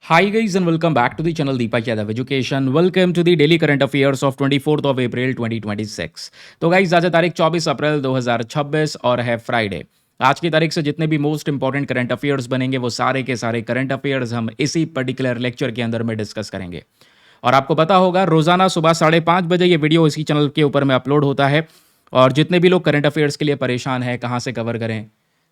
Hi guys and welcome back to the channel Deepak Yadav Education. Welcome to the daily current affairs of 24th of April 2026. तो guys आज है तारीख 24 अप्रैल 2026 और है Friday. आज की तारीख से जितने भी मोस्ट इंपॉर्टेंट करंट अफेयर्स बनेंगे वो सारे के सारे करंट अफेयर्स हम इसी पर्टिकुलर लेक्चर के अंदर में डिस्कस करेंगे। और आपको पता होगा रोजाना सुबह 5:30 बजे ये वीडियो इसी चैनल के ऊपर में अपलोड होता है। और जितने भी लोग करंट अफेयर्स के लिए परेशान हैं कहाँ से कवर करें,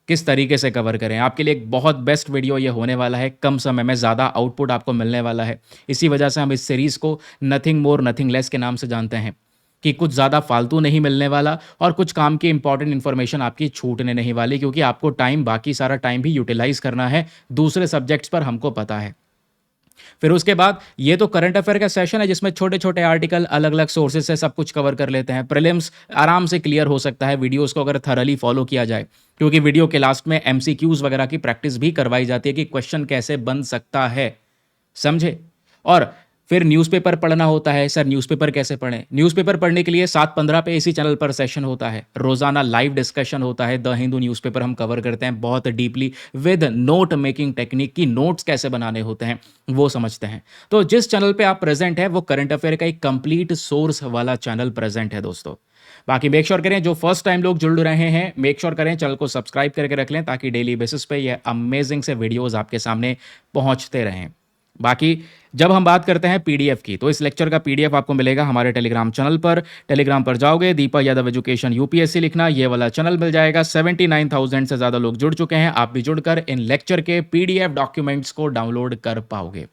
किस तरीके से कवर करें, आपके लिए एक बहुत बेस्ट वीडियो ये होने वाला है। कम समय में ज़्यादा आउटपुट आपको मिलने वाला है। इसी वजह से हम इस सीरीज़ को नथिंग मोर नथिंग लेस के नाम से जानते हैं कि कुछ ज़्यादा फालतू नहीं मिलने वाला और कुछ काम की इंपॉर्टेंट इन्फॉर्मेशन आपकी छूटने नहीं वाली, क्योंकि आपको टाइम, बाकी सारा टाइम भी यूटिलाइज़ करना है दूसरे सब्जेक्ट्स पर, हमको पता है। फिर उसके बाद ये तो करंट अफेयर का सेशन है जिसमें छोटे छोटे आर्टिकल अलग अलग सोर्सेज से सब कुछ कवर कर लेते हैं। प्रीलिम्स आराम से क्लियर हो सकता है वीडियोस को अगर थरली फॉलो किया जाए, क्योंकि वीडियो के लास्ट में एमसीक्यूज वगैरह की प्रैक्टिस भी करवाई जाती है कि क्वेश्चन कैसे बन सकता है, समझे। और फिर न्यूज़पेपर पढ़ना होता है। सर न्यूज़पेपर कैसे पढ़ें? न्यूज़पेपर पढ़ने के लिए 7:15 पे इसी चैनल पर सेशन होता है। रोज़ाना लाइव डिस्कशन होता है। द हिंदू न्यूज़पेपर हम कवर करते हैं बहुत deeply with note making technique, की नोट्स कैसे बनाने होते हैं वो समझते हैं। तो जिस चैनल पे आप प्रेजेंट है वो करंट अफेयर का एक कंप्लीट सोर्स वाला चैनल प्रेजेंट है दोस्तों। बाकी मेक श्योर करें, जो फर्स्ट टाइम लोग जुड़ रहे हैं मेक श्योर करें चैनल को सब्सक्राइब करके रख लें, ताकि डेली बेसिस पे ये अमेजिंग से वीडियोज़ आपके सामने पहुँचते रहें। बाकी जब हम बात करते हैं पीडीएफ की, तो इस लेक्चर का पीडीएफ आपको मिलेगा हमारे टेलीग्राम चैनल पर। टेलीग्राम पर जाओगे, दीपक यादव एजुकेशन यूपीएससी लिखना, ये वाला चैनल मिल जाएगा। 79,000 से ज़्यादा लोग जुड़ चुके हैं। आप भी जुड़कर इन लेक्चर के पीडीएफ डॉक्यूमेंट्स को डाउनलोड कर पाओगे।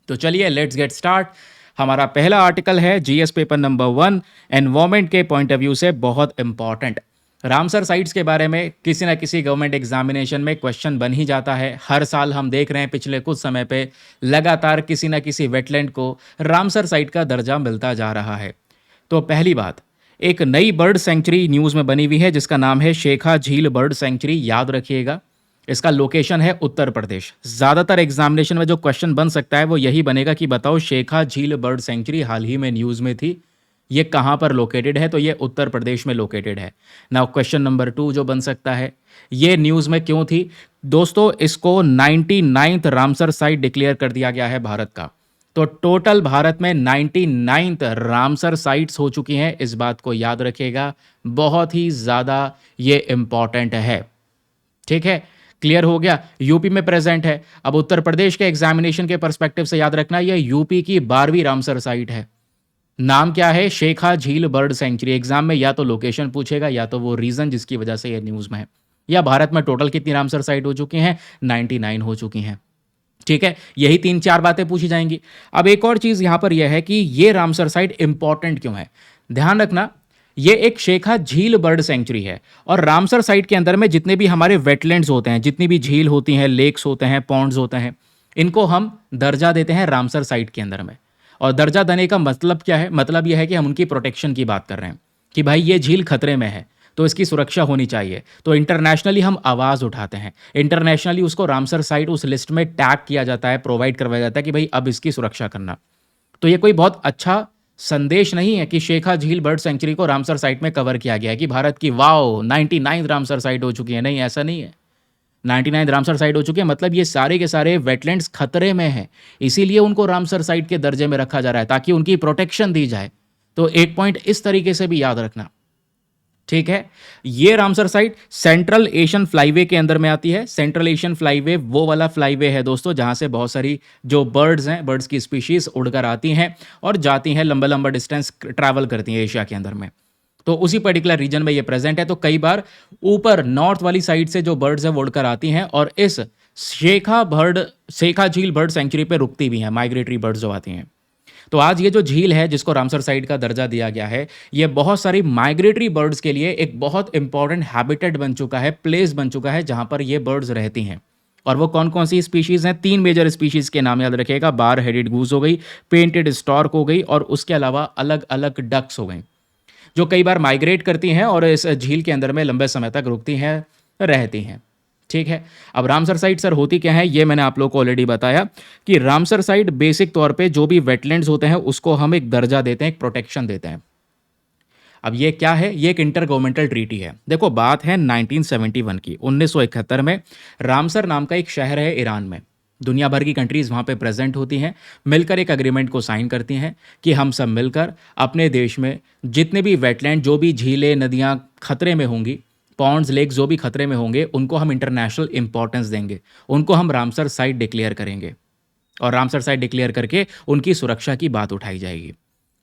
तो चलिए लेट्स गेट स्टार्ट। हमारा पहला आर्टिकल है जीएस पेपर नंबर 1, एनवायरमेंट के पॉइंट ऑफ व्यू से बहुत इंपॉर्टेंट। रामसर साइट्स के बारे में किसी ना किसी गवर्नमेंट एग्जामिनेशन में क्वेश्चन बन ही जाता है। हर साल हम देख रहे हैं पिछले कुछ समय पे लगातार किसी ना किसी वेटलैंड को रामसर साइट का दर्जा मिलता जा रहा है। तो पहली बात, एक नई बर्ड सेंचुरी न्यूज़ में बनी हुई है जिसका नाम है शेखा झील बर्ड सेंचुरी। याद रखिएगा, इसका लोकेशन है उत्तर प्रदेश। ज़्यादातर एग्जामिनेशन में जो क्वेश्चन बन सकता है वो यही बनेगा कि बताओ शेखा झील बर्ड सेंचुरी हाल ही में न्यूज़ में थी, ये कहाँ पर लोकेटेड है? तो ये उत्तर प्रदेश में लोकेटेड है। नाउ क्वेश्चन नंबर 2 जो बन सकता है, ये न्यूज़ में क्यों थी? दोस्तों इसको 99th रामसर साइट डिक्लेयर कर दिया गया है भारत का। तो टोटल भारत में 99th रामसर साइट्स हो चुकी हैं, इस बात को याद रखिएगा। बहुत ही ज़्यादा ये इंपॉर्टेंट है, ठीक है। क्लियर हो गया। यूपी में प्रेजेंट है। अब उत्तर प्रदेश के एग्जामिनेशन के पर्सपेक्टिव से याद रखना, यह यूपी की 12वीं रामसर साइट है। नाम क्या है? शेखा झील बर्ड सेंचुरी। एग्जाम में या तो लोकेशन पूछेगा या तो वो रीजन जिसकी वजह से ये न्यूज़ में है। या भारत में टोटल कितनी रामसर साइट हो चुकी हैं? 99 हो चुकी हैं, ठीक है। यही 3-4 बातें पूछी जाएंगी। अब एक और चीज़ यहाँ पर यह है कि ये रामसर साइट इंपॉर्टेंट क्यों है। ध्यान रखना, ये एक शेखा झील बर्ड सेंचुरी है और रामसर साइट के अंदर में जितने भी हमारे वेटलैंड्स होते हैं, जितनी भी झील होती हैं, लेक्स होते हैं, पॉन्ड्स होते हैं, इनको हम दर्जा देते हैं रामसर साइट के अंदर में। और दर्जा देने का मतलब क्या है? मतलब यह है कि हम उनकी प्रोटेक्शन की बात कर रहे हैं कि भाई ये झील खतरे में है तो इसकी सुरक्षा होनी चाहिए। तो इंटरनेशनली हम आवाज़ उठाते हैं, इंटरनेशनली उसको रामसर साइट उस लिस्ट में टैग किया जाता है, प्रोवाइड करवाया जाता है कि भाई अब इसकी सुरक्षा करना। तो ये कोई बहुत अच्छा संदेश नहीं है कि शेखा झील बर्ड सेंचुरी को रामसर साइट में कवर किया गया है कि भारत की वाओ 99 रामसर साइट हो चुकी है। नहीं, ऐसा नहीं है। 99 रामसर साइट हो चुकी है मतलब ये सारे के सारे वेटलैंड्स खतरे में हैं, इसीलिए उनको रामसर साइट के दर्जे में रखा जा रहा है ताकि उनकी प्रोटेक्शन दी जाए। तो एक पॉइंट इस तरीके से भी याद रखना, ठीक है। ये Ramsar site central Asian flyway के अंदर में आती है। सेंट्रल एशियन फ्लाईवे वो वाला फ्लाईवे है दोस्तों जहां से बहुत सारी जो बर्ड्स हैं, बर्ड्स की स्पीशीज उड़कर आती हैं और जाती हैं, लंबा लंबा डिस्टेंस ट्रैवल करती हैं एशिया के अंदर में। तो उसी पर्टिकुलर रीजन में ये प्रेजेंट है। तो कई बार ऊपर नॉर्थ वाली साइड से जो बर्ड्स है वो उड़कर आती हैं और इस शेखा झील बर्ड सेंचुरी पे रुकती भी हैं, माइग्रेटरी बर्ड्स जो आती हैं। तो आज ये जो झील है जिसको रामसर साइट का दर्जा दिया गया है, ये बहुत सारी माइग्रेटरी बर्ड्स के लिए एक बहुत इंपॉर्टेंट हैबिटेट बन चुका है, प्लेस बन चुका है जहां पर ये बर्ड्स रहती हैं। और वो कौन कौन सी स्पीशीज हैं? 3 मेजर स्पीशीज के नाम याद रखिएगा। बार हेडेड गूज हो गई, पेंटेड स्टॉर्क हो गई और उसके अलावा अलग अलग डक्स हो गई, जो कई बार माइग्रेट करती हैं और इस झील के अंदर में लंबे समय तक रुकती हैं, रहती हैं, ठीक है। अब रामसर साइट सर होती क्या है, ये मैंने आप लोगों को ऑलरेडी बताया कि रामसर साइट बेसिक तौर पे जो भी वेटलैंड्स होते हैं उसको हम एक दर्जा देते हैं, एक प्रोटेक्शन देते हैं। अब ये क्या है? ये एक इंटर गवर्नमेंटल ट्रीटी है। देखो बात है 1971 की। 1971 में रामसर नाम का एक शहर है ईरान में, दुनिया भर की कंट्रीज़ वहाँ पे प्रेज़ेंट होती हैं, मिलकर एक एग्रीमेंट को साइन करती हैं कि हम सब मिलकर अपने देश में जितने भी वेटलैंड, जो भी झीलें, नदियाँ खतरे में होंगी, पॉन्ड्स, लेक्स जो भी खतरे में होंगे, उनको हम इंटरनेशनल इम्पोर्टेंस देंगे। उनको हम रामसर साइट डिक्लेयर करेंगे और रामसर साइट डिक्लेयर करके उनकी सुरक्षा की बात उठाई जाएगी।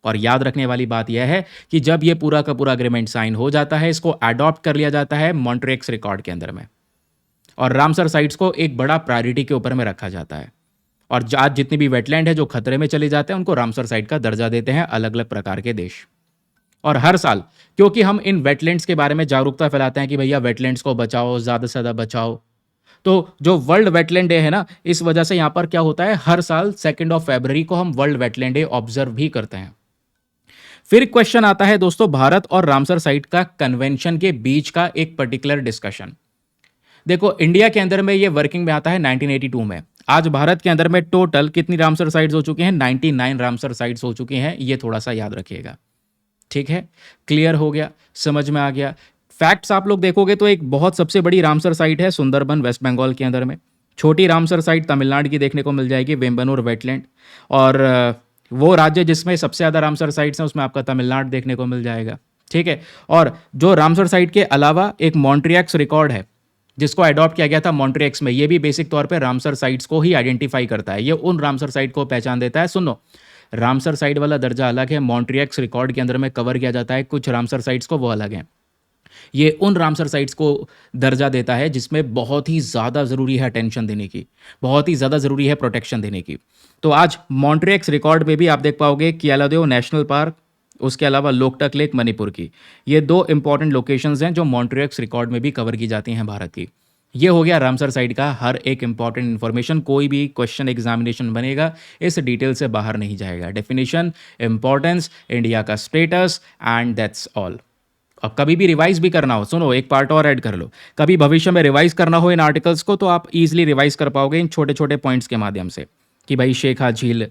और याद रखने वाली बात यह है कि जब ये पूरा का पूरा एग्रीमेंट साइन हो जाता है, इसको अडॉप्ट कर लिया जाता है मॉन्ट्रिक्स रिकॉर्ड के अंदर में और रामसर साइट्स को एक बड़ा प्रायोरिटी के ऊपर में रखा जाता है। और आज जितनी भी वेटलैंड है जो खतरे में चले जाते हैं, उनको रामसर साइट का दर्जा देते हैं अलग अलग प्रकार के देश। और हर साल, क्योंकि हम इन वेटलैंड्स के बारे में जागरूकता फैलाते हैं कि भैया वेटलैंड्स को बचाओ, ज़्यादा से ज़्यादा बचाओ, तो जो वर्ल्ड वेटलैंड डे है ना, इस वजह से यहाँ पर क्या होता है, हर साल 2 फरवरी को हम वर्ल्ड वेटलैंड डे ऑब्जर्व भी करते हैं। फिर क्वेश्चन आता है दोस्तों, भारत और रामसर साइट का कन्वेंशन के बीच का एक पर्टिकुलर डिस्कशन। देखो, इंडिया के अंदर में ये वर्किंग में आता है 1982 में। आज भारत के अंदर में टोटल कितनी रामसर साइट्स हो चुकी हैं? 99 रामसर साइट्स हो चुकी हैं। ये थोड़ा सा याद रखिएगा, ठीक है? क्लियर हो गया, समझ में आ गया। फैक्ट्स आप लोग देखोगे तो एक बहुत सबसे बड़ी रामसर साइट है सुंदरबन, वेस्ट बंगाल के अंदर में। छोटी रामसर साइट तमिलनाडु की देखने को मिल जाएगी, वेम्बनूर वेटलैंड। और वो राज्य जिसमें सबसे ज़्यादा रामसर साइट्स हैं, उसमें आपका तमिलनाडु देखने को मिल जाएगा, ठीक है? और जो रामसर साइट के अलावा एक मॉन्ट्रियक्स रिकॉर्ड है, जिसको अडॉप्ट किया गया था मॉन्ट्रियक्स में, ये भी बेसिक तौर पे रामसर साइट्स को ही आइडेंटिफाई करता है। ये उन रामसर साइट को पहचान देता है। सुनो, रामसर साइट वाला दर्जा अलग है, मॉन्ट्रियक्स रिकॉर्ड के अंदर में कवर किया जाता है कुछ रामसर साइट्स को, वो अलग है। ये उन रामसर साइट्स को दर्जा देता है जिसमें बहुत ही ज़्यादा ज़रूरी है अटेंशन देने की, बहुत ही ज़्यादा ज़रूरी है प्रोटेक्शन देने की। तो आज मॉन्ट्रियक्स रिकॉर्ड में भी आप देख पाओगे केलादेव नेशनल पार्क, उसके अलावा लोकटक लेक मणिपुर की, ये 2 इंपॉर्टेंट लोकेशंस हैं जो मॉन्ट्रियक्स रिकॉर्ड में भी कवर की जाती हैं भारत की। ये हो गया रामसर साइट का हर एक इंपॉर्टेंट इन्फॉर्मेशन। कोई भी क्वेश्चन एग्जामिनेशन बनेगा, इस डिटेल से बाहर नहीं जाएगा। डेफिनेशन, इंपॉर्टेंस, इंडिया का स्टेटस, एंड दैट्स ऑल। अब कभी भी रिवाइज भी करना हो, सुनो एक पार्ट और ऐड कर लो, कभी भविष्य में रिवाइज करना हो इन आर्टिकल्स को, तो आप इजीली रिवाइज कर पाओगे इन छोटे छोटे पॉइंट्स के माध्यम से कि भाई शेखा झील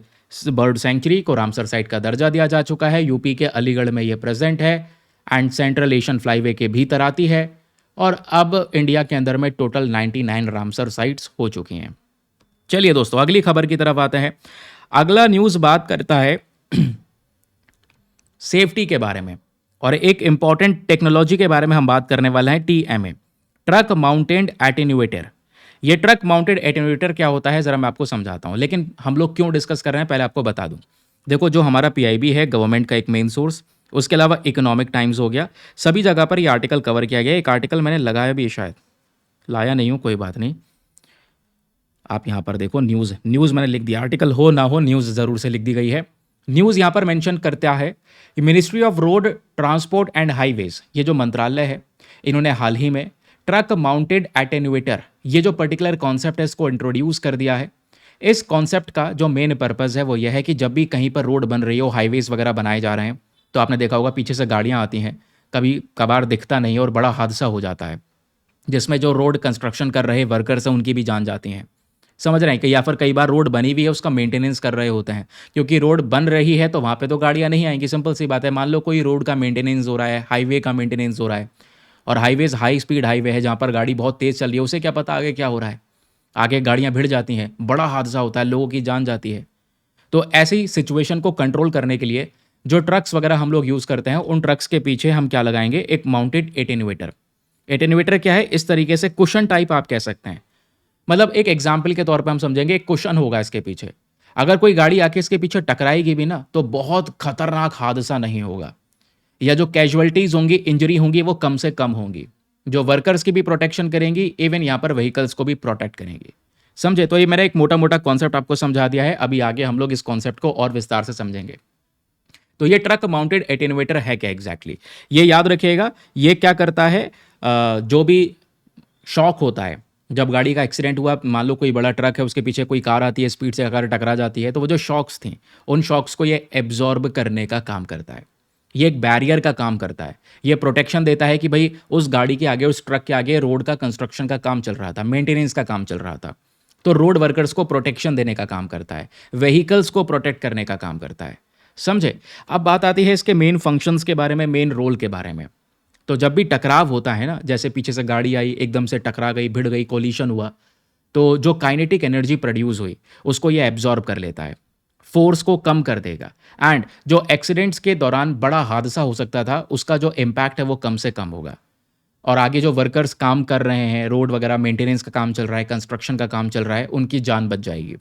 बर्ड सेंचुरी को रामसर साइट का दर्जा दिया जा चुका है, यूपी के अलीगढ़ में ये प्रेजेंट है एंड सेंट्रल एशियन फ्लाईवे के भीतर आती है। और अब इंडिया के अंदर में टोटल 99 रामसर साइट्स हो चुकी हैं। चलिए दोस्तों, अगली खबर की तरफ आते हैं। अगला न्यूज़ बात करता है सेफ्टी के बारे में, और एक इंपॉर्टेंट टेक्नोलॉजी के बारे में हम बात करने वाले हैं, TMA, ट्रक माउंटेड एटेन्यूएटर। ये ट्रक माउंटेड एटेन्यूएटर क्या होता है, ज़रा मैं आपको समझाता हूँ, लेकिन हम लोग क्यों डिस्कस कर रहे हैं पहले आपको बता दूँ। देखो, जो हमारा PIB है, गवर्नमेंट का एक मेन सोर्स, उसके अलावा इकोनॉमिक टाइम्स हो गया, सभी जगह पर ये आर्टिकल कवर किया गया। एक आर्टिकल मैंने लगाया भी, शायद लाया नहीं हूँ, कोई बात नहीं, आप यहाँ पर देखो, न्यूज़ मैंने लिख दिया, आर्टिकल हो ना हो न्यूज़ ज़रूर से लिख दी गई है। न्यूज़ यहाँ पर मेंशन करता है कि ministry of road transport and highways, ये जो मंत्रालय है, इन्होंने हाल ही में ट्रक माउंटेड एटेन्यूएटर, ये जो पर्टिकुलर कॉन्सेप्ट है, इसको इंट्रोड्यूस कर दिया है। इस कॉन्सेप्ट का जो मेन पर्पज़ है वो यह है कि जब भी कहीं पर रोड बन रही हो, हाईवेज वगैरह बनाए जा रहे हैं, तो आपने देखा होगा पीछे से गाड़ियाँ आती हैं, कभी कभार दिखता नहीं और बड़ा हादसा हो जाता है, जिसमें जो रोड कंस्ट्रक्शन कर रहे वर्कर्स हैं उनकी भी जान जाती हैं। समझ रहे हैं कि, या फिर कई बार रोड बनी हुई है, उसका मेंटेनेंस कर रहे होते हैं, क्योंकि रोड बन रही है तो वहाँ पे तो गाड़ियाँ नहीं आएंगी, सिंपल सी बात है। मान लो कोई रोड का मेंटेनेंस हो रहा है, हाईवे का मेंटेनेंस हो रहा है, और हाईवेज हाई स्पीड हाईवे है जहाँ पर गाड़ी बहुत तेज़ चल रही है, उसे क्या पता आगे क्या हो रहा है, आगे गाड़ियाँ भिड़ जाती हैं, बड़ा हादसा होता है, लोगों की जान जाती है। तो ऐसी सिचुएशन को कंट्रोल करने के लिए जो ट्रक्स वगैरह हम लोग यूज़ करते हैं, उन ट्रक्स के पीछे हम क्या लगाएंगे, एक माउंटेड एटेन्यूएटर। एटेन्यूएटर क्या है, इस तरीके से कुशन टाइप आप कह सकते हैं। मतलब एक एग्जाम्पल के तौर पे हम समझेंगे, एक कुशन होगा इसके पीछे, अगर कोई गाड़ी आके इसके पीछे टकराएगी भी ना, तो बहुत खतरनाक हादसा नहीं होगा, या जो कैजुअलिटीज़ होंगी, इंजरी होंगी, वो कम से कम होंगी, जो वर्कर्स की भी प्रोटेक्शन करेंगी, इवन यहाँ पर व्हीकल्स को भी प्रोटेक्ट करेंगी। समझे? तो ये मेरा एक मोटा मोटा कॉन्सेप्ट आपको समझा दिया है। अभी आगे हम लोग इस कॉन्सेप्ट को और विस्तार से समझेंगे। तो ये ट्रक माउंटेड एटेन्यूएटर है क्या एग्जैक्टली, ये याद रखिएगा। ये क्या करता है, जो भी शॉक होता है, जब गाड़ी का एक्सीडेंट हुआ, मान लो कोई बड़ा ट्रक है, उसके पीछे कोई कार आती है, स्पीड से अगर टकरा जाती है, तो वो जो शॉक्स थी, उन शॉक्स को ये एब्जॉर्ब करने का काम करता है। ये एक बैरियर का काम करता है, ये प्रोटेक्शन देता है कि भाई उस गाड़ी के आगे, उस ट्रक के आगे रोड का कंस्ट्रक्शन का काम चल रहा था, मेंटेनेंस का काम चल रहा था, तो रोड वर्कर्स को प्रोटेक्शन देने का काम करता है, व्हीकल्स को प्रोटेक्ट करने का काम करता है। समझे? अब बात आती है इसके मेन फंक्शंस के बारे में, मेन रोल के बारे में। तो जब भी टकराव होता है ना, जैसे पीछे से गाड़ी आई, एकदम से टकरा गई, भिड़ गई, कोलिशन हुआ, तो जो काइनेटिक एनर्जी प्रोड्यूस हुई उसको ये एब्जॉर्ब कर लेता है, फोर्स को कम कर देगा। एंड जो एक्सीडेंट्स के दौरान बड़ा हादसा हो सकता था उसका जो इम्पैक्ट है वो कम से कम होगा। और आगे जो वर्कर्स काम कर रहे हैं, रोड वगैरह मेंटेनेंस का काम चल रहा है, कंस्ट्रक्शन का काम चल रहा है, उनकी जान बच जाएगी,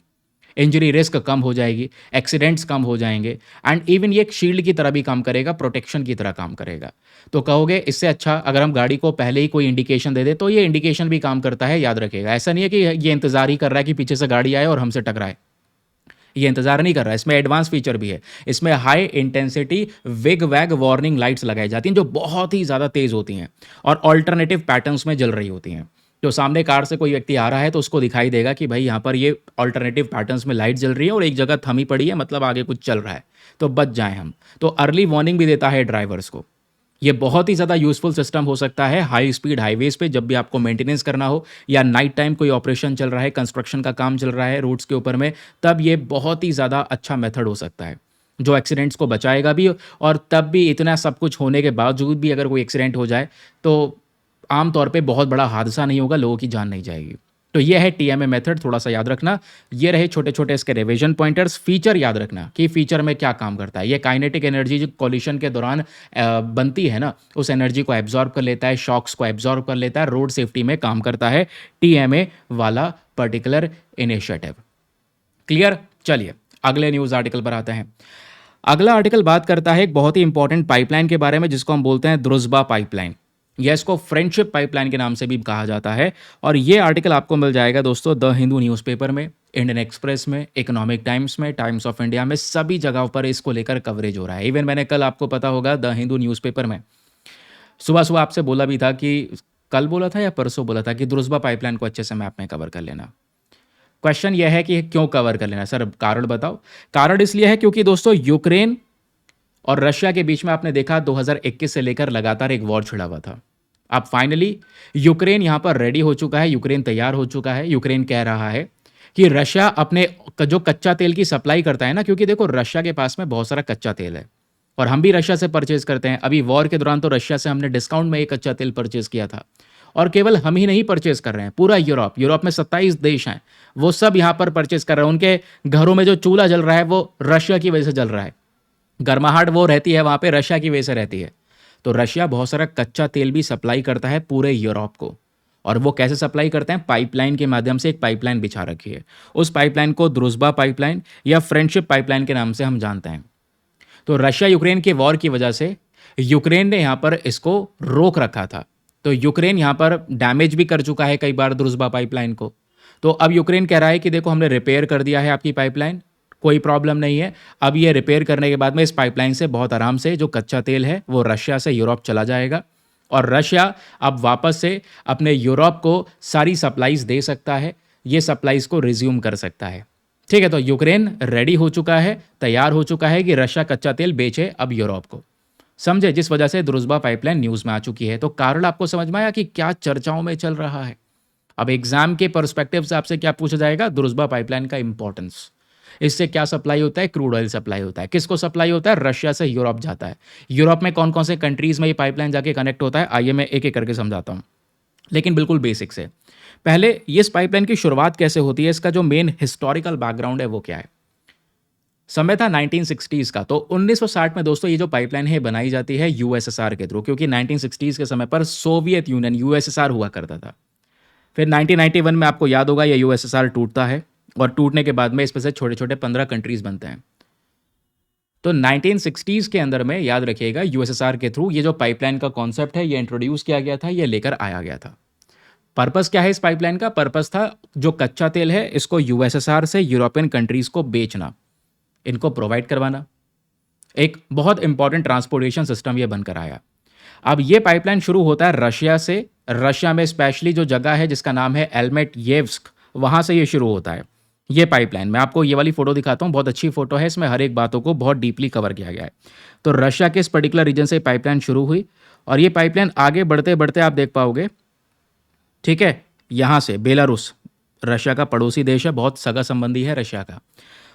इंजरी रिस्क कम हो जाएगी, एक्सीडेंट्स कम हो जाएंगे। एंड इवन ये एक शील्ड की तरह भी काम करेगा, प्रोटेक्शन की तरह काम करेगा। तो कहोगे इससे अच्छा अगर हम गाड़ी को पहले ही कोई इंडिकेशन दे दे, तो ये इंडिकेशन भी काम करता है, याद रखिएगा। ऐसा नहीं है कि ये इंतजार ही कर रहा है कि पीछे से गाड़ी आए और हमसे टकराए, ये इंतजार नहीं कर रहा है। इसमें एडवांस फीचर भी है, इसमें हाई इंटेंसिटी विग वैग वार्निंग लाइट्स लगाई जाती हैं जो बहुत ही ज़्यादा तेज़ होती हैं और ऑल्टरनेटिव पैटर्न्स में जल रही होती हैं। जो सामने कार से कोई व्यक्ति आ रहा है तो उसको दिखाई देगा कि भाई यहाँ पर ये ऑल्टरनेटिव पैटर्न्स में लाइट जल रही है और एक जगह थमी पड़ी है, मतलब आगे कुछ चल रहा है, तो बच जाएं हम। तो अर्ली वार्निंग भी देता है ड्राइवर्स को। ये बहुत ही ज़्यादा यूज़फुल सिस्टम हो सकता है हाई स्पीड हाईवेज़ पे, जब भी आपको मेंटेनेंस करना हो या नाइट टाइम कोई ऑपरेशन चल रहा है, कंस्ट्रक्शन का काम चल रहा है रोड्स के ऊपर में, तब ये बहुत ही ज़्यादा अच्छा मेथड हो सकता है जो एक्सीडेंट्स को बचाएगा भी। और तब भी इतना सब कुछ होने के बावजूद भी अगर कोई एक्सीडेंट हो जाए तो आम तौर पे बहुत बड़ा हादसा नहीं होगा, लोगों की जान नहीं जाएगी। तो ये है टीएमए मेथड, थोड़ा सा याद रखना। ये रहे छोटे छोटे इसके रिवीजन पॉइंटर्स। फीचर याद रखना कि फीचर में क्या काम करता है। ये काइनेटिक एनर्जी जो कॉलिशन के दौरान बनती है ना, उस एनर्जी को एब्जॉर्ब कर लेता है, शॉक्स को एब्जॉर्ब कर लेता है, रोड सेफ्टी में काम करता है टीएमए वाला पर्टिकुलर इनिशिएटिव। क्लियर? चलिए अगले न्यूज़ आर्टिकल पर आते हैं। अगला आर्टिकल बात करता है एक बहुत ही इंपॉर्टेंट पाइपलाइन के बारे में जिसको हम बोलते हैं द्रुजबा पाइपलाइन, या इसको फ्रेंडशिप पाइपलाइन के नाम से भी कहा जाता है। और ये आर्टिकल आपको मिल जाएगा दोस्तों द हिंदू न्यूज़पेपर में, इंडियन एक्सप्रेस में, इकोनॉमिक टाइम्स में, टाइम्स ऑफ इंडिया में, सभी जगहों पर इसको लेकर कवरेज हो रहा है। इवन मैंने कल, आपको पता होगा, द हिंदू न्यूज़पेपर में सुबह सुबह आपसे बोला भी था कि कल बोला था या परसों बोला था कि द्रुजबा पाइपलाइन को अच्छे से मैप में कवर कर लेना। क्वेश्चन यह है कि क्यों कवर कर लेना सर, कारण बताओ। कारण इसलिए है क्योंकि दोस्तों यूक्रेन और रशिया के बीच में आपने देखा 2021 से लेकर लगातार एक वॉर छिड़ा हुआ था। अब फाइनली यूक्रेन यहां पर रेडी हो चुका है, यूक्रेन तैयार हो चुका है। यूक्रेन कह रहा है कि रशिया अपने जो कच्चा तेल की सप्लाई करता है ना, क्योंकि देखो रशिया के पास में बहुत सारा कच्चा तेल है और हम भी रशिया से परचेज करते हैं। अभी वॉर के दौरान तो रशिया से हमने डिस्काउंट में एक कच्चा तेल परचेज किया था। और केवल हम ही नहीं परचेज कर रहे हैं, पूरा यूरोप में 27 देश हैं, वो सब यहां पर परचेज कर रहे हैं। उनके घरों में जो चूल्हा जल रहा है वो रशिया की वजह से जल रहा है, गर्माहट वो रहती है वहाँ पे रशिया की वजह से रहती है। तो रशिया बहुत सारा कच्चा तेल भी सप्लाई करता है पूरे यूरोप को। और वो कैसे सप्लाई करते हैं? पाइपलाइन के माध्यम से एक पाइपलाइन बिछा रखी है। उस पाइपलाइन को द्रुजबा पाइपलाइन या फ्रेंडशिप पाइपलाइन के नाम से हम जानते हैं। तो रशिया यूक्रेन के वॉर की वजह से यूक्रेन ने यहाँ पर इसको रोक रखा था। तो यूक्रेन यहाँ पर डैमेज भी कर चुका है कई बार द्रुजबा पाइपलाइन को। तो अब यूक्रेन कह रहा है कि देखो हमने रिपेयर कर दिया है आपकी पाइपलाइन, कोई प्रॉब्लम नहीं है। अब ये रिपेयर करने के बाद में इस पाइपलाइन से बहुत आराम से जो कच्चा तेल है वो रशिया से यूरोप चला जाएगा और रशिया अब वापस से अपने यूरोप को सारी सप्लाईज दे सकता है, ये सप्लाईज को रिज्यूम कर सकता है। ठीक है, तो यूक्रेन रेडी हो चुका है, तैयार हो चुका है कि रशिया कच्चा तेल बेचे अब यूरोप को। समझे? जिस वजह से द्रुजबा पाइपलाइन न्यूज़ में आ चुकी है। तो कारण आपको समझ में आया कि क्या चर्चाओं में चल रहा है। अब एग्जाम के पर्सपेक्टिव से आपसे क्या पूछा जाएगा? द्रुजबा पाइपलाइन का इंपॉर्टेंस, इससे क्या सप्लाई होता है? क्रूड ऑयल सप्लाई होता है। किसको सप्लाई होता है? रशिया से यूरोप जाता है। यूरोप में कौन कौन से कंट्रीज में ये पाइपलाइन जाके कनेक्ट होता है, आइए मैं एक एक करके समझाता हूँ, लेकिन बिल्कुल बेसिक से। पहले इस पाइपलाइन की शुरुआत कैसे होती है, इसका जो मेन हिस्टोरिकल बैकग्राउंड है वो क्या है। समय था 1960s का। तो 1960 में दोस्तों ये जो पाइपलाइन है बनाई जाती है यूएसएसआर के थ्रू, क्योंकि 1960s के समय पर सोवियत यूनियन यूएसएसआर हुआ करता था। फिर 1991 में आपको याद होगा ये यूएसएसआर टूटता है और टूटने के बाद में इसमें से छोटे छोटे 15 कंट्रीज बनते हैं। तो 1960s के अंदर में याद रखिएगा यूएसएसआर के थ्रू ये जो पाइपलाइन का कॉन्सेप्ट है ये इंट्रोड्यूस किया गया था, ये लेकर आया गया था। पर्पस क्या है इस पाइपलाइन का? पर्पस था जो कच्चा तेल है इसको यूएसएसआर से यूरोपियन कंट्रीज को बेचना, इनको प्रोवाइड करवाना। एक बहुत इंपॉर्टेंट ट्रांसपोर्टेशन सिस्टम ये बनकर आया। अब ये पाइपलाइन शुरू होता है रशिया से। रशिया में स्पेशली जो जगह है जिसका नाम है एल्मेटयेव्स्क, वहाँ से ये शुरू होता है ये पाइपलाइन। मैं आपको ये वाली फोटो दिखाता हूँ, बहुत अच्छी फोटो है, इसमें हर एक बातों को बहुत डीपली कवर किया गया है। तो रशिया के इस पर्टिकुलर रीजन से पाइपलाइन शुरू हुई और ये पाइपलाइन आगे बढ़ते बढ़ते आप देख पाओगे, ठीक है, यहाँ से बेलारूस, रशिया का पड़ोसी देश है, बहुत सगा संबंधी है रशिया का।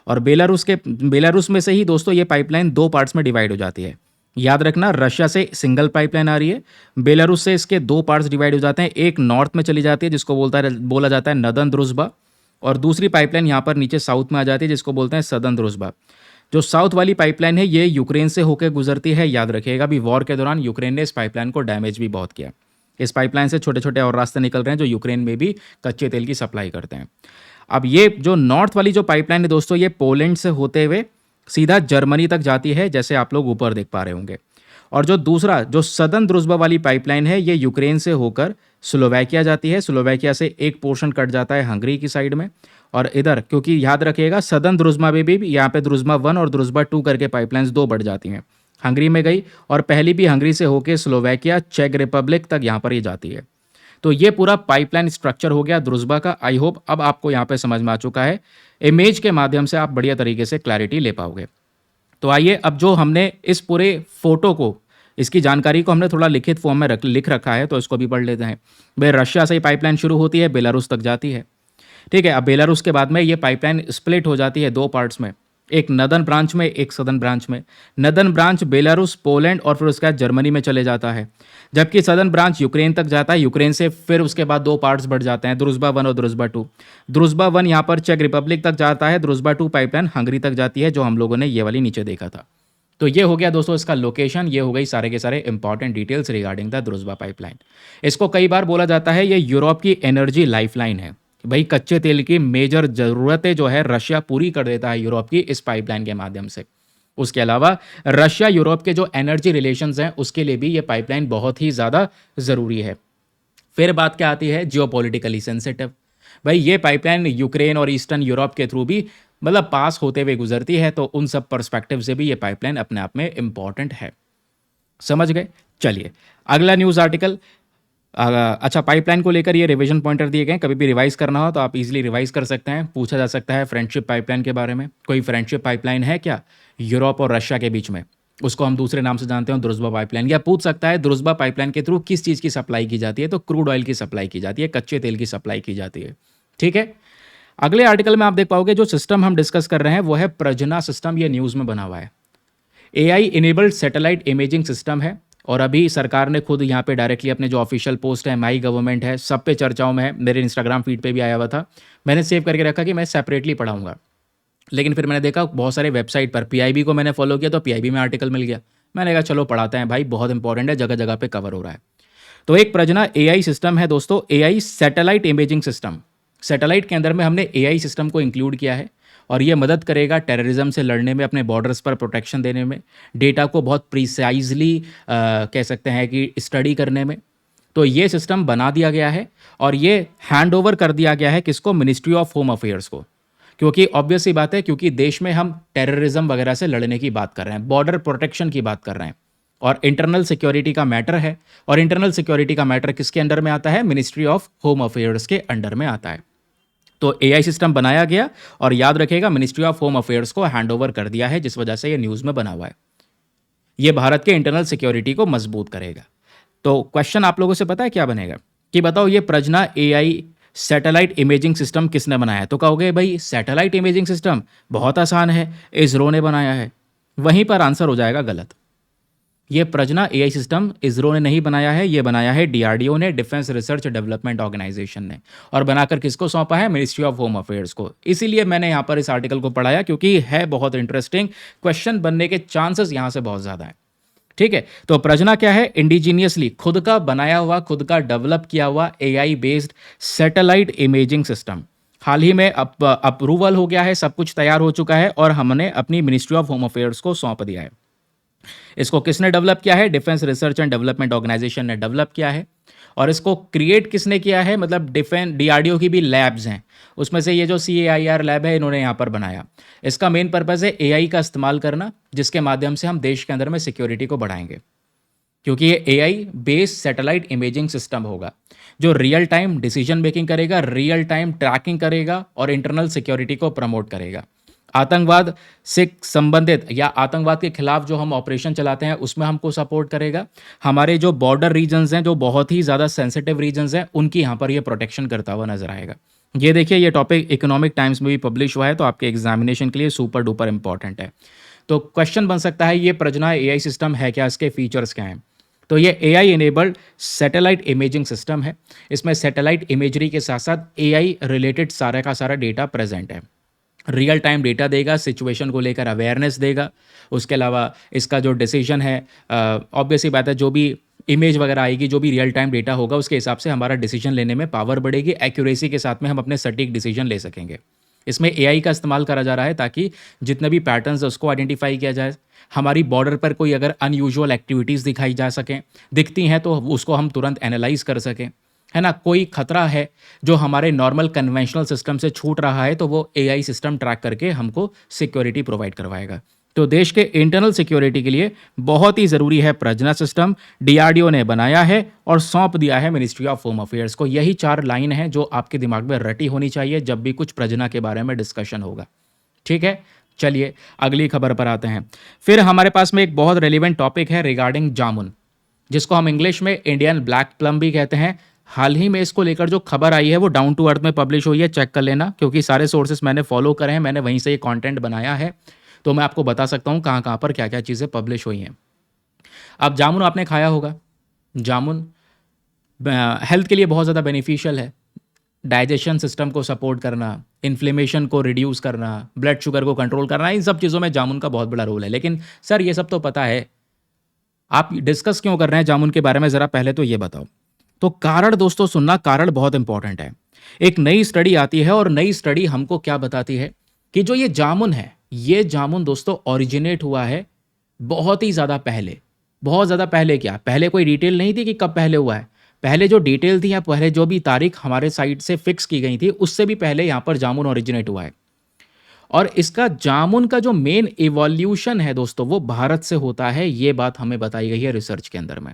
और बेलारूस में से ही दोस्तों ये पाइपलाइन दो पार्ट्स में डिवाइड हो जाती है। याद रखना, रशिया से सिंगल पाइपलाइन आ रही है, बेलारूस से इसके 2 पार्ट्स डिवाइड हो जाते हैं, एक नॉर्थ में चली जाती है जिसको बोला जाता है नदर्न द्रुज़बा, और दूसरी पाइपलाइन यहाँ पर नीचे साउथ में आ जाती है जिसको बोलते हैं सदर्न द्रुज़बा। जो साउथ वाली पाइपलाइन है ये यूक्रेन से होकर गुजरती है, याद रखिएगा। अभी वॉर के दौरान यूक्रेन ने इस पाइपलाइन को डैमेज भी बहुत किया। इस पाइपलाइन से छोटे-छोटे और रास्ते निकल रहे हैं जो यूक्रेन में भी कच्चे तेल की सप्लाई करते हैं। अब ये जो नॉर्थ वाली जो पाइपलाइन है दोस्तों, ये पोलैंड से होते हुए सीधा जर्मनी तक जाती है, जैसे आप लोग ऊपर देख पा रहे होंगे। और जो दूसरा जो सदर्न द्रुज़बा वाली पाइपलाइन है ये यूक्रेन से होकर स्लोवाकिया जाती है। स्लोवाकिया से एक पोर्शन कट जाता है हंगरी की साइड में, और इधर क्योंकि याद रखिएगा सदर्न द्रुज़बा में भी यहाँ पे द्रुज़बा 1 और द्रुज़बा 2 करके पाइपलाइंस 2 बढ़ जाती हैं। हंगरी में गई और पहली भी हंगरी से होकर स्लोवाकिया, चेक रिपब्लिक तक यहाँ पर ये जाती है। तो ये पूरा पाइपलाइन स्ट्रक्चर हो गया द्रुज़बा का। आई होप अब आपको यहाँ पे समझ में आ चुका है। इमेज के माध्यम से आप बढ़िया तरीके से क्लैरिटी ले पाओगे। तो आइए, अब जो हमने इस पूरे फोटो को, इसकी जानकारी को हमने थोड़ा लिखित फॉर्म में लिख रखा है, तो इसको भी पढ़ लेते हैं। भाई रशिया से ही पाइपलाइन शुरू होती है, बेलारूस तक जाती है। ठीक है, अब बेलारूस के बाद में ये पाइपलाइन स्प्लिट हो जाती है 2 पार्ट्स में, एक नदर्न ब्रांच में, एक सदर्न ब्रांच में। नदर्न ब्रांच बेलारूस, पोलैंड और फिर उसके बाद जर्मनी में चले जाता है, जबकि सदर्न ब्रांच यूक्रेन तक जाता है। यूक्रेन से फिर उसके बाद 2 पार्ट्स बढ़ जाते हैं, द्रुज़बा 1 और द्रुज़बा 2। द्रुज़बा 1 यहाँ पर चेक रिपब्लिक तक जाता है, द्रुज़बा 2 पाइपलाइन हंगरी तक जाती है, जो हम लोगों ने ये वाली नीचे देखा था। तो ये हो गया दोस्तों इसका लोकेशन, ये हो गई सारे के सारे important details regarding the Druzhba pipeline. इसको कई बार बोला जाता है ये यूरोप की एनर्जी लाइफलाइन है। भाई कच्चे तेल की मेजर ज़रूरतें जो है रशिया पूरी कर देता है यूरोप की इस पाइपलाइन के माध्यम से। उसके अलावा रशिया यूरोप के जो एनर्जी रिलेशंस हैं उसके लिए भी ये पाइपलाइन बहुत ही ज़्यादा ज़रूरी है। फिर बात क्या आती है, जियोपॉलिटिकली सेंसिटिव। भाई ये पाइपलाइन यूक्रेन और ईस्टर्न यूरोप के थ्रू भी मतलब पास होते हुए गुजरती है, तो उन सब पर्सपेक्टिव से भी ये पाइपलाइन अपने आप में इंपॉर्टेंट है। समझ गए? चलिए अगला न्यूज़ आर्टिकल। अच्छा, पाइपलाइन को लेकर ये रिवीजन पॉइंटर दिए गए हैं, कभी भी रिवाइज करना हो तो आप इजीली रिवाइज कर सकते हैं। पूछा जा सकता है फ्रेंडशिप पाइपलाइन के बारे में, कोई फ्रेंडशिप पाइपलाइन है क्या यूरोप और रशिया के बीच में? उसको हम दूसरे नाम से जानते हैं द्रुज़बा पाइपलाइन। या पूछ सकता है द्रुज़बा पाइपलाइन के थ्रू किस चीज़ की सप्लाई की जाती है? तो क्रूड ऑयल की सप्लाई की जाती है, कच्चे तेल की सप्लाई की जाती है। ठीक है, अगले आर्टिकल में आप देख पाओगे जो सिस्टम हम डिस्कस कर रहे हैं वो है प्रजना सिस्टम। ये न्यूज़ में बना हुआ है। AI enabled satellite imaging system है, और अभी सरकार ने खुद यहाँ पे डायरेक्टली अपने जो ऑफिशियल पोस्ट है, माई गवर्नमेंट है, सब पे चर्चाओं में है। मेरे इंस्टाग्राम फीड पे भी आया हुआ था, मैंने सेव करके रखा कि मैं सेपरेटली पढ़ाऊंगा। लेकिन फिर मैंने देखा बहुत सारे वेबसाइट पर पीआईबी को मैंने फॉलो किया तो पीआईबी में आर्टिकल मिल गया। मैंने कहा चलो पढ़ाते हैं भाई, बहुत इंपॉर्टेंट है, जगह जगह पे कवर हो रहा है। तो एक प्रजना एआई सिस्टम है दोस्तों, AI satellite imaging system. Satellite के अंदर में हमने एआई सिस्टम को इंक्लूड किया है, और ये मदद करेगा टेररिज्म से लड़ने में, अपने बॉर्डर्स पर प्रोटेक्शन देने में, डेटा को बहुत प्रिसाइजली कह सकते हैं कि स्टडी करने में। तो ये सिस्टम बना दिया गया है और ये हैंड ओवर कर दिया गया है किसको? मिनिस्ट्री ऑफ होम अफेयर्स को। क्योंकि ऑब्वियस सी बात है, क्योंकि देश में हम टेररिज्म वगैरह से लड़ने की बात कर रहे हैं, बॉर्डर प्रोटेक्शन की बात कर रहे हैं, और इंटरनल सिक्योरिटी का मैटर है। और इंटरनल सिक्योरिटी का मैटर किसके अंडर में आता है? मिनिस्ट्री ऑफ होम अफेयर्स के अंडर में आता है। तो एआई सिस्टम बनाया गया, और याद रखिएगा मिनिस्ट्री ऑफ होम अफेयर्स को हैंडओवर कर दिया है, जिस वजह से ये न्यूज़ में बना हुआ है। ये भारत के इंटरनल सिक्योरिटी को मजबूत करेगा। तो क्वेश्चन आप लोगों से पता है क्या बनेगा कि बताओ ये प्रजना एआई सैटेलाइट इमेजिंग सिस्टम किसने बनाया है? तो कहोगे भाई सैटेलाइट इमेजिंग सिस्टम बहुत आसान है, इसरो ने बनाया है। वहीं पर आंसर हो जाएगा गलत। ये प्रजना एआई सिस्टम इसरो ने नहीं बनाया है, ये बनाया है डीआरडीओ ने, डिफेंस रिसर्च डेवलपमेंट ऑर्गेनाइजेशन ने। और बनाकर किसको सौंपा है? मिनिस्ट्री ऑफ होम अफेयर्स को। इसीलिए मैंने यहाँ पर इस आर्टिकल को पढ़ाया, क्योंकि है बहुत इंटरेस्टिंग, क्वेश्चन बनने के चांसेस यहाँ से बहुत ज़्यादा है। ठीक है, तो प्रजना क्या है? इंडिजीनियसली खुद का बनाया हुआ, खुद का डेवलप किया हुआ AI based satellite imaging system. हाल ही में अप्रूवल हो गया है, सब कुछ तैयार हो चुका है, और हमने अपनी मिनिस्ट्री ऑफ होम अफेयर्स को सौंप दिया है। इसको किसने डेवलप किया है? Defence research and development organisation ने डेवलप किया है। और इसको क्रिएट किसने किया है? मतलब डिफेंस डीआरडीओ की भी लैब्स हैं, उसमें से ये जो CAIR लैब है इन्होंने यहाँ पर बनाया। इसका मेन पर्पज़ है एआई का इस्तेमाल करना, जिसके माध्यम से हम देश के अंदर में सिक्योरिटी को बढ़ाएंगे। क्योंकि ये AI based satellite imaging system होगा जो रियल टाइम डिसीजन मेकिंग करेगा, रियल टाइम ट्रैकिंग करेगा, और इंटरनल सिक्योरिटी को प्रमोट करेगा। आतंकवाद से संबंधित या आतंकवाद के खिलाफ जो हम ऑपरेशन चलाते हैं उसमें हमको सपोर्ट करेगा। हमारे जो बॉर्डर रीजन्स हैं, जो बहुत ही ज़्यादा सेंसिटिव रीजन्स हैं, उनकी यहाँ पर ये प्रोटेक्शन करता हुआ नजर आएगा। ये देखिए, ये टॉपिक इकोनॉमिक टाइम्स में भी पब्लिश हुआ है, तो आपके एग्जामिनेशन के लिए सुपर डुपर इंपॉर्टेंट है। तो क्वेश्चन बन सकता है ये प्रजना एआई सिस्टम है क्या, इसके फीचर्स क्या हैं। तो ये AI enabled satellite imaging system है। इसमें सैटेलाइट इमेजरी के साथ साथ एआई रिलेटेड सारा का सारा डेटा प्रेजेंट है। रियल टाइम डेटा देगा, सिचुएशन को लेकर अवेयरनेस देगा। उसके अलावा इसका जो डिसीजन है, ऑब्वियस ही बात है, जो भी इमेज वगैरह आएगी, जो भी रियल टाइम डेटा होगा, उसके हिसाब से हमारा डिसीजन लेने में पावर बढ़ेगी। एक्यूरेसी के साथ में हम अपने सटीक डिसीजन ले सकेंगे। इसमें एआई का इस्तेमाल करा जा रहा है ताकि जितने भी पैटर्न्स है उसको आइडेंटिफाई किया जाए। हमारी बॉर्डर पर कोई अगर अनयूजुअल एक्टिविटीज़ दिखाई जा सकें, दिखती हैं तो उसको हम तुरंत एनालाइज कर सकें, है ना। कोई खतरा है जो हमारे नॉर्मल कन्वेंशनल सिस्टम से छूट रहा है, तो वो एआई सिस्टम ट्रैक करके हमको सिक्योरिटी प्रोवाइड करवाएगा। तो देश के इंटरनल सिक्योरिटी के लिए बहुत ही ज़रूरी है प्रजना सिस्टम। डीआरडीओ ने बनाया है और सौंप दिया है मिनिस्ट्री ऑफ होम अफेयर्स को। यही 4 लाइन है जो आपके दिमाग में रटी होनी चाहिए जब भी कुछ प्रजना के बारे में डिस्कशन होगा। ठीक है, चलिए अगली खबर पर आते हैं। फिर हमारे पास में एक बहुत रेलिवेंट टॉपिक है रिगार्डिंग जामुन, जिसको हम इंग्लिश में इंडियन ब्लैक प्लम भी कहते हैं। हाल ही में इसको लेकर जो खबर आई है वो डाउन टू अर्थ में पब्लिश हुई है, चेक कर लेना, क्योंकि सारे सोर्सेस मैंने फॉलो करे हैं, मैंने वहीं से ये कंटेंट बनाया है, तो मैं आपको बता सकता हूँ कहाँ कहाँ पर क्या क्या चीज़ें पब्लिश हुई हैं। अब जामुन आपने खाया होगा। जामुन हेल्थ के लिए बहुत ज़्यादा बेनिफिशियल है। डाइजेशन सिस्टम को सपोर्ट करना, इन्फ्लेमेशन को रिड्यूस करना, ब्लड शुगर को कंट्रोल करना, इन सब चीज़ों में जामुन का बहुत बड़ा रोल है। लेकिन सर ये सब तो पता है, आप डिस्कस क्यों कर रहे हैं जामुन के बारे में, ज़रा पहले तो ये बताओ। तो कारण दोस्तों सुनना, कारण बहुत इंपॉर्टेंट है। एक नई स्टडी आती है और नई स्टडी हमको क्या बताती है कि जो ये जामुन है, ये जामुन दोस्तों ओरिजिनेट हुआ है बहुत ही ज़्यादा पहले। बहुत ज़्यादा पहले क्या, पहले कोई डिटेल नहीं थी कि कब पहले हुआ है। पहले जो डिटेल थी या पहले जो भी तारीख हमारे साइड से फिक्स की गई थी, उससे भी पहले यहाँ पर जामुन ओरिजिनेट हुआ है। और इसका जामुन का जो मेन इवोल्यूशन है दोस्तों, वो भारत से होता है। ये बात हमें बताई गई है रिसर्च के अंदर में।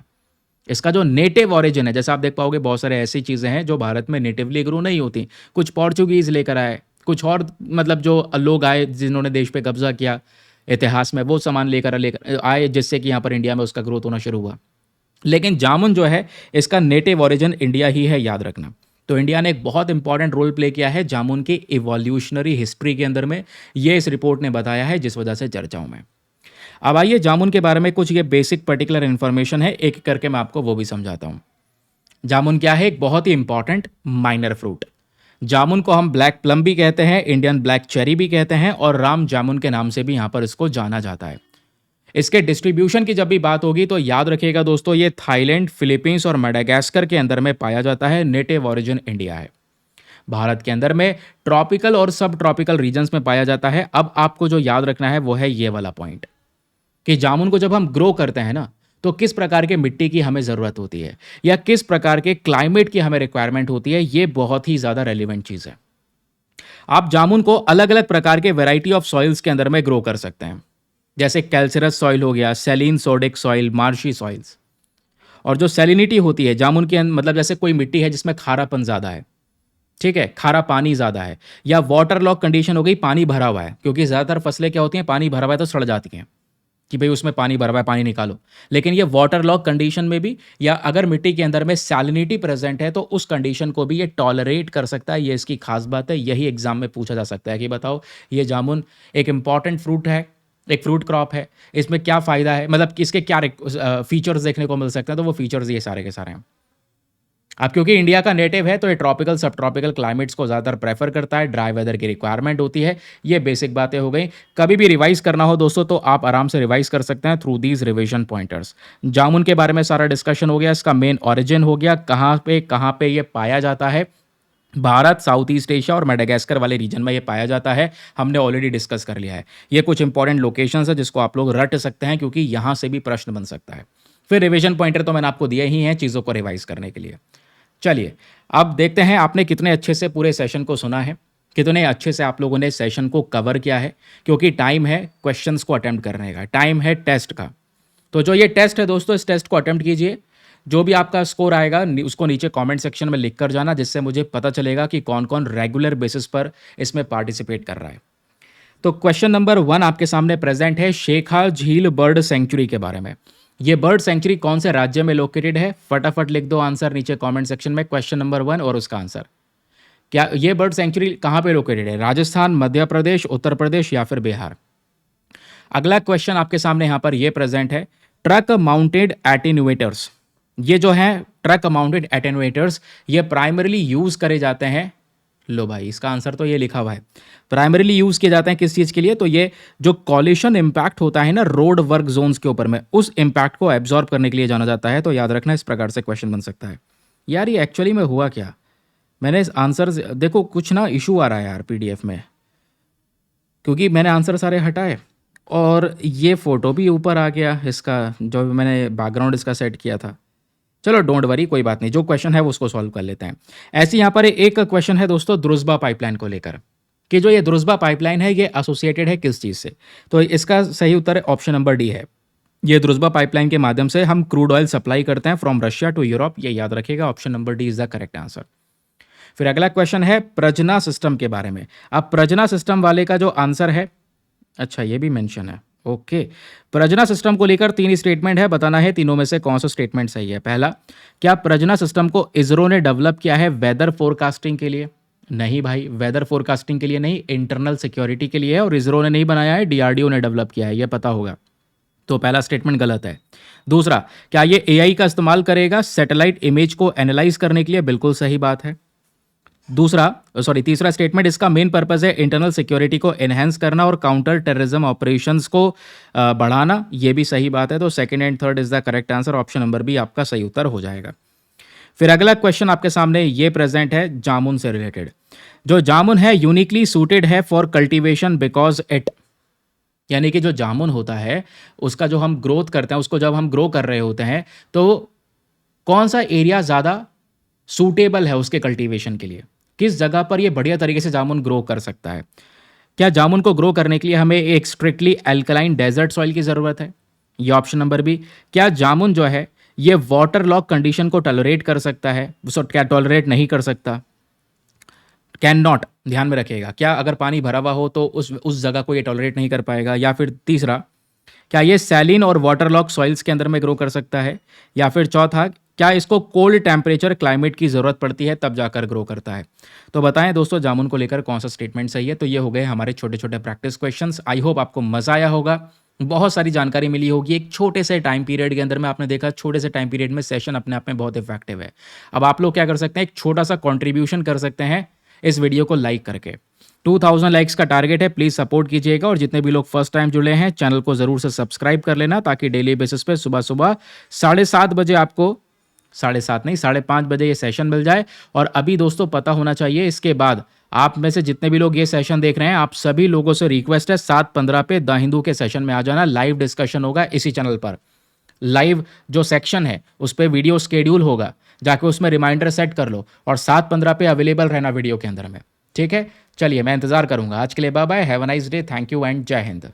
इसका जो नेटिव ऑरिजिन है, जैसे आप देख पाओगे बहुत सारे ऐसी चीज़ें हैं जो भारत में नेटिवली ग्रो नहीं होती। कुछ पोर्चुगीज़ लेकर आए, कुछ और मतलब जो लोग आए जिन्होंने देश पे कब्जा किया इतिहास में, वो सामान लेकर आए, जिससे कि यहाँ पर इंडिया में उसका ग्रोथ होना शुरू हुआ। लेकिन जामुन जो है, इसका नेटिव ओरिजिन इंडिया ही है, याद रखना। तो इंडिया ने एक बहुत इंपॉर्टेंट रोल प्ले किया है जामुन की इवोल्यूशनरी हिस्ट्री के अंदर में, ये इस रिपोर्ट ने बताया है, जिस वजह से चर्चाओं में। अब आइए जामुन के बारे में कुछ ये बेसिक पर्टिकुलर इन्फॉर्मेशन है, एक करके मैं आपको वो भी समझाता हूँ। जामुन क्या है, एक बहुत ही इंपॉर्टेंट माइनर फ्रूट। जामुन को हम ब्लैक प्लम भी कहते हैं, इंडियन ब्लैक चेरी भी कहते हैं, और राम जामुन के नाम से भी यहाँ पर इसको जाना जाता है। इसके डिस्ट्रीब्यूशन की जब भी बात होगी तो याद रखिएगा दोस्तों, ये थाईलैंड, फिलीपींस और मेडागास्कर के अंदर में पाया जाता है। नेटिव ओरिजिन इंडिया है। भारत के अंदर में ट्रॉपिकल और सब ट्रॉपिकल रीजन्स में पाया जाता है। अब आपको जो याद रखना है वो है ये वाला पॉइंट, कि जामुन को जब हम ग्रो करते हैं ना, तो किस प्रकार के मिट्टी की हमें ज़रूरत होती है या किस प्रकार के क्लाइमेट की हमें रिक्वायरमेंट होती है, ये बहुत ही ज़्यादा रेलिवेंट चीज़ है। आप जामुन को अलग अलग प्रकार के वैरायटी ऑफ सॉइल्स के अंदर में ग्रो कर सकते हैं, जैसे कैल्सरस सॉइल हो गया, saline sodic soil, marshy soils. और जो सेलिनिटी होती है जामुन के मतलब जैसे कोई मिट्टी है जिसमें खारापन ज़्यादा है, ठीक है, खारा पानी ज़्यादा है, या वाटर लॉक कंडीशन हो गई, पानी भरा हुआ है, क्योंकि ज़्यादातर फसलें क्या होती हैं, पानी भरा हुआ है तो सड़ जाती हैं कि भाई उसमें पानी भरा हुआ है, पानी निकालो। लेकिन ये वाटर लॉक कंडीशन में भी, या अगर मिट्टी के अंदर में सैलिनिटी प्रेजेंट है, तो उस कंडीशन को भी ये टॉलरेट कर सकता है। ये इसकी खास बात है। यही एग्जाम में पूछा जा सकता है कि बताओ ये जामुन एक इंपॉर्टेंट फ्रूट है, एक फ्रूट क्रॉप है, इसमें क्या फ़ायदा है, मतलब इसके क्या फीचर्स देखने को मिल सकते हैं। तो वो फीचर्स ये सारे के सारे हैं। अब क्योंकि इंडिया का नेटिव है तो ये ट्रॉपिकल सब ट्रॉपिकल क्लाइमेट्स को ज़्यादातर प्रेफर करता है, ड्राई वेदर की रिक्वायरमेंट होती है। ये बेसिक बातें हो गई। कभी भी रिवाइज करना हो दोस्तों तो आप आराम से रिवाइज कर सकते हैं थ्रू दीज रिविजन पॉइंटर्स। जामुन के बारे में सारा डिस्कशन हो गया, इसका मेन ऑरिजिन हो गया, कहाँ पे ये पाया जाता है। भारत, साउथ ईस्ट एशिया और मेडागास्कर वाले रीजन में ये पाया जाता है, हमने ऑलरेडी डिस्कस कर लिया है। ये कुछ इंपॉर्टेंट लोकेशंस है जिसको आप लोग रट सकते हैं, क्योंकि यहाँ से भी प्रश्न बन सकता है। फिर रिविजन पॉइंटर तो मैंने आपको दिए ही हैं चीज़ों को रिवाइज करने के लिए। चलिए अब देखते हैं आपने कितने अच्छे से पूरे सेशन को सुना है, कितने अच्छे से आप लोगों ने सेशन को कवर किया है, क्योंकि टाइम है क्वेश्चंस को अटेम्प्ट करने का, टाइम है टेस्ट का। तो जो ये टेस्ट है दोस्तों, इस टेस्ट को अटेम्प्ट कीजिए। जो भी आपका स्कोर आएगा उसको नीचे कमेंट सेक्शन में लिख कर जाना, जिससे मुझे पता चलेगा कि कौन कौन रेगुलर बेसिस पर इसमें पार्टिसिपेट कर रहा है। तो क्वेश्चन नंबर 1 आपके सामने प्रेजेंट है, शेखा झील बर्ड सेंचुरी के बारे में। ये बर्ड सेंचुरी कौन से राज्य में लोकेटेड है? फटाफट लिख दो आंसर नीचे कमेंट सेक्शन में, क्वेश्चन नंबर 1 और उसका आंसर। क्या ये बर्ड सेंचुरी कहाँ पे लोकेटेड है? राजस्थान, मध्य प्रदेश, उत्तर प्रदेश या फिर बिहार? अगला क्वेश्चन आपके सामने यहाँ पर ये प्रेजेंट है, ट्रक माउंटेड एटेन्यूएटर्स। ये जो है ट्रक माउंटेड एटेन्यूएटर्स, ये प्राइमरीली यूज करे जाते हैं, लो भाई इसका आंसर तो ये लिखा हुआ है, प्राइमरीली यूज किए जाते हैं किस चीज के लिए, तो ये जो कॉलिशन इंपैक्ट होता है ना रोड वर्क जोन्स के ऊपर में, उस इंपैक्ट को एब्जॉर्ब करने के लिए जाना जाता है। तो याद रखना, इस प्रकार से क्वेश्चन बन सकता है। यार ये एक्चुअली में हुआ क्या, मैंने इस आंसर देखो कुछ ना इशू आ रहा है यार पीडीएफ में, क्योंकि मैंने आंसर सारे हटाए और ये फ़ोटो भी ऊपर आ गया इसका, जो मैंने बैकग्राउंड इसका सेट किया था। चलो डोंट वरी, कोई बात नहीं, जो क्वेश्चन है वो उसको सॉल्व कर लेते हैं। ऐसे यहाँ पर एक क्वेश्चन है दोस्तों द्रुस्बा पाइपलाइन को लेकर, कि जो ये द्रुस्बा पाइपलाइन है ये एसोसिएटेड है किस चीज़ से। तो इसका सही उत्तर ऑप्शन नंबर डी है। ये द्रुस्बा पाइपलाइन के माध्यम से हम क्रूड ऑयल सप्लाई करते हैं फ्रॉम रशिया टू यूरोप, ये याद रखिएगा, option number D is the correct answer. फिर अगला क्वेश्चन है प्रजना सिस्टम के बारे में। अब प्रजना सिस्टम वाले का जो आंसर है, अच्छा ये भी मेंशन है, ओके। प्रजना सिस्टम को लेकर 3 स्टेटमेंट है, बताना है तीनों में से कौन सा स्टेटमेंट सही है। पहला, क्या प्रजना सिस्टम को इसरो ने डेवलप किया है वेदर फोरकास्टिंग के लिए? नहीं भाई, वेदर फोरकास्टिंग के लिए नहीं, इंटरनल सिक्योरिटी के लिए है, और इसरो ने नहीं बनाया है, डीआरडीओ ने डेवलप किया है, ये पता होगा। तो पहला स्टेटमेंट गलत है। दूसरा, क्या ये एआई का इस्तेमाल करेगा सैटेलाइट इमेज को एनालाइज करने के लिए? बिल्कुल सही बात है। तीसरा स्टेटमेंट, इसका मेन पर्पस है इंटरनल सिक्योरिटी को एनहेंस करना और काउंटर टेररिज्म ऑपरेशंस को बढ़ाना, ये भी सही बात है। तो second and third is the correct answer, option number B आपका सही उत्तर हो जाएगा। फिर अगला क्वेश्चन आपके सामने ये प्रेजेंट है जामुन से रिलेटेड। जो जामुन है यूनिकली सूटेड है फॉर कल्टीवेशन बिकॉज इट, यानी कि जो जामुन होता है उसका जो हम ग्रोथ करते हैं, उसको जब हम ग्रो कर रहे होते हैं तो कौन सा एरिया ज़्यादा सूटेबल है उसके कल्टीवेशन के लिए, किस जगह पर ये बढ़िया तरीके से जामुन ग्रो कर सकता है। क्या जामुन को ग्रो करने के लिए हमें एक स्ट्रिक्टली एल्कलाइन डेजर्ट सॉइल की ज़रूरत है? ये ऑप्शन नंबर बी। क्या जामुन जो है ये वाटर लॉक कंडीशन को टॉलरेट कर सकता है? क्या टॉलरेट नहीं कर सकता? कैन नॉट, ध्यान में रखिएगा, क्या अगर पानी भरा हुआ हो तो उस जगह को ये टॉलरेट नहीं कर पाएगा। या फिर तीसरा, क्या ये सैलिन और वाटर लॉक सॉइल्स के अंदर में ग्रो कर सकता है। या फिर चौथा, क्या इसको कोल्ड टेम्परेचर क्लाइमेट की ज़रूरत पड़ती है तब जाकर ग्रो करता है। तो बताएं दोस्तों जामुन को लेकर कौन सा स्टेटमेंट सही है। तो ये हो गए हमारे छोटे छोटे प्रैक्टिस क्वेश्चंस। आई होप आपको मज़ा आया होगा, बहुत सारी जानकारी मिली होगी एक छोटे से टाइम पीरियड के अंदर में। आपने देखा छोटे से टाइम पीरियड में सेशन अपने आप में बहुत इफेक्टिव है। अब आप लोग क्या कर सकते हैं, एक छोटा सा कॉन्ट्रीब्यूशन कर सकते हैं इस वीडियो को लाइक करके। 2000 लाइक्स का टारगेट है, प्लीज़ सपोर्ट कीजिएगा। और जितने भी लोग फर्स्ट टाइम जुड़े हैं चैनल को ज़रूर से सब्सक्राइब कर लेना, ताकि डेली बेसिस पे सुबह सुबह 7:30 बजे आपको, 7:30 नहीं 5:30 बजे ये सेशन मिल जाए। और अभी दोस्तों पता होना चाहिए, इसके बाद आप में से जितने भी लोग ये सेशन देख रहे हैं, आप सभी लोगों से रिक्वेस्ट है 7:15 पे द हिंदू के सेशन में आ जाना। लाइव डिस्कशन होगा इसी चैनल पर, लाइव जो सेक्शन है उस पर वीडियो स्केड्यूल होगा, जाके उसमें रिमाइंडर सेट कर लो और 7:15 पे अवेलेबल रहना वीडियो के अंदर में, ठीक है। चलिए मैं इंतजार करूंगा। आज के लिए bye bye, have a nice day, thank you and जय हिंद।